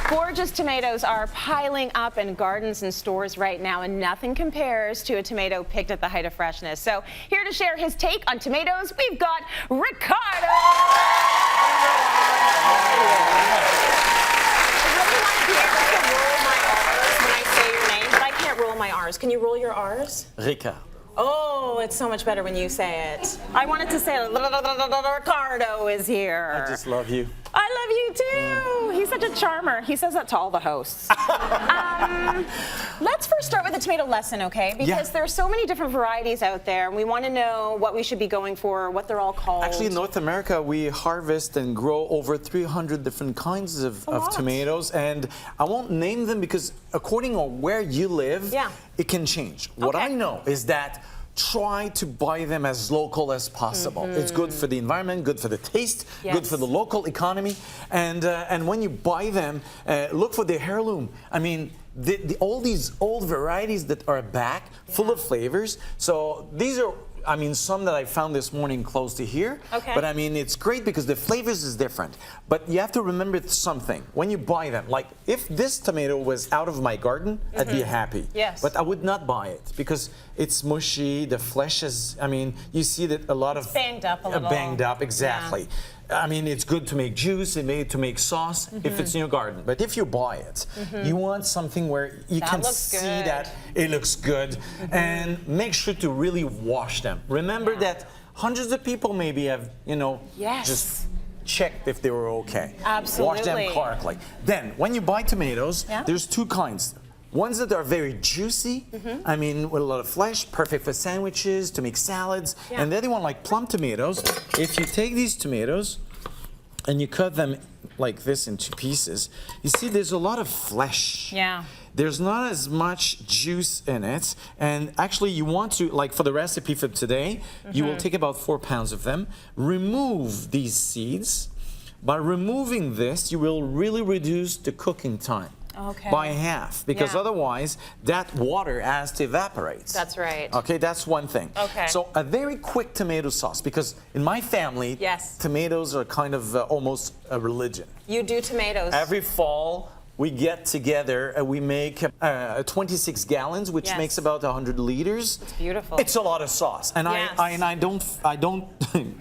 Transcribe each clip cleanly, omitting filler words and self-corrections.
Gorgeous tomatoes are piling up in gardens and stores right now, and nothing compares to a tomato picked at the height of freshness. So here to share his take on tomatoes, we've got Ricardo! My R's. Can you roll your R's? Ricardo. Oh, it's so much better when you say it. I wanted to say Ricardo is here. I just love you. I love you too. He's such a charmer. He says that to all the hosts. Let's first start with the tomato lesson, okay? Because there are so many different varieties out there, and we want to know what we should be going for, what they're all called. Actually, in North America, we harvest and grow over 300 different kinds of tomatoes, and I won't name them because according on where you live, it can change. What I know is that try to buy them as local as possible. It's good for the environment, good for the taste, good for the local economy. And when you buy them, look for the heirloom. I mean, all these old varieties that are back, full of flavors. So these are, I mean, some that I found this morning close to here. But I mean, it's great because the flavors is different. But you have to remember something when you buy them. Like, if this tomato was out of my garden, I'd be happy. But I would not buy it because it's mushy. The flesh is, I mean, you see that a lot of it's banged up a little. Banged up, exactly. I mean, it's good to make juice, it's made to make sauce if it's in your garden. But if you buy it, you want something where you can see that it looks good, and make sure to really wash them. Remember that hundreds of people maybe have, you know, just checked if they were okay. Wash them correctly. Then, when you buy tomatoes, there's two kinds. Ones that are very juicy, I mean, with a lot of flesh, perfect for sandwiches, to make salads. And the other one, like plum tomatoes, if you take these tomatoes and you cut them like this into pieces, you see there's a lot of flesh. There's not as much juice in it. And actually, you want to, like for the recipe for today, you will take about 4 pounds of them, remove these seeds. By removing this, you will really reduce the cooking time. By half, because otherwise that water has to evaporate. That's right. Okay, that's one thing. So a very quick tomato sauce, because in my family, tomatoes are kind of almost a religion. You do tomatoes. Every fall, we get together and we make 26 gallons, which makes about 100 liters. It's beautiful. It's a lot of sauce, and I don't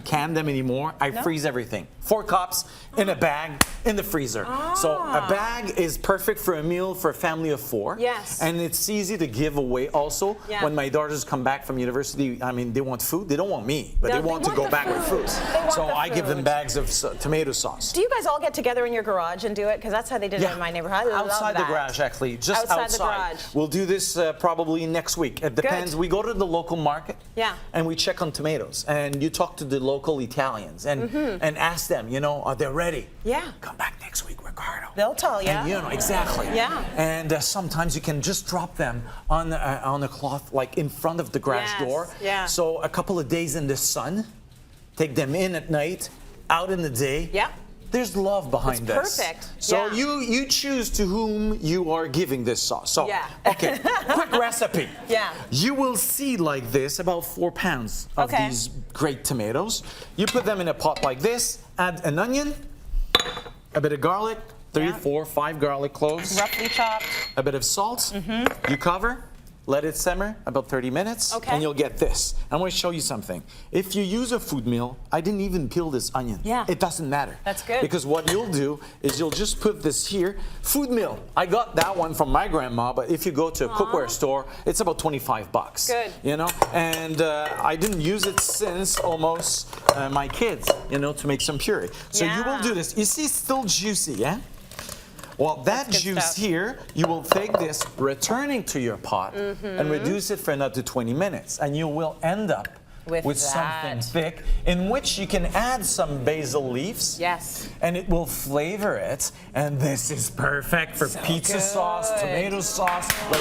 can them anymore. I freeze everything. 4 cups in a bag in the freezer. So a bag is perfect for a meal for a family of 4. And it's easy to give away also. When my daughters come back from university, I mean, they want food. They don't want me, but they want to go back with food. So I give them bags of tomato sauce. Do you guys all get together in your garage and do it? Because that's how they did it in my neighborhood. Outside the garage, actually, just outside. The garage. We'll do this probably next week. It depends. We go to the local market and we check on tomatoes. And you talk to the local Italians and ask them, you know, are they ready? Come back next week, Ricardo. They'll tell you. And, you know, exactly. And sometimes you can just drop them on a cloth, like in front of the garage door. So a couple of days in the sun, take them in at night, out in the day. There's love behind this. Perfect. So you choose to whom you are giving this sauce. So, okay, quick recipe. You will see like this about 4 pounds of these great tomatoes. You put them in a pot like this, add an onion, a bit of garlic, 3, 4, 5 garlic cloves. Roughly chopped. A bit of salt. You cover. Let it simmer about 30 minutes, and you'll get this. I'm going to show you something. If you use a food mill, I didn't even peel this onion. It doesn't matter. That's good. Because what you'll do is you'll just put this here. Food mill, I got that one from my grandma, but if you go to a cookware store, it's about 25 bucks. Good. You know, and I didn't use it since almost my kids, you know, to make some puree. So you will do this. You see, it's still juicy, yeah? Well, that juice here, you will take this, returning to your pot, and reduce it for another 20 minutes. And you will end up with something thick, in which you can add some basil leaves. And it will flavor it. And this is perfect for pizza sauce, tomato sauce, lasagna.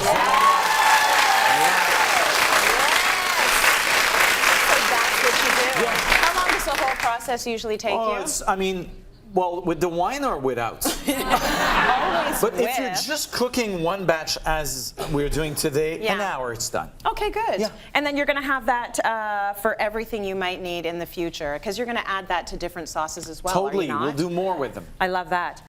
So that's what you do. How long does the whole process usually take you? It's, I mean, well, with the wine or without? But if you're just cooking one batch as we're doing today, an hour it's done. Okay, good. And then you're going to have that for everything you might need in the future, because you're going to add that to different sauces as well. Totally. We'll do more with them. I love that.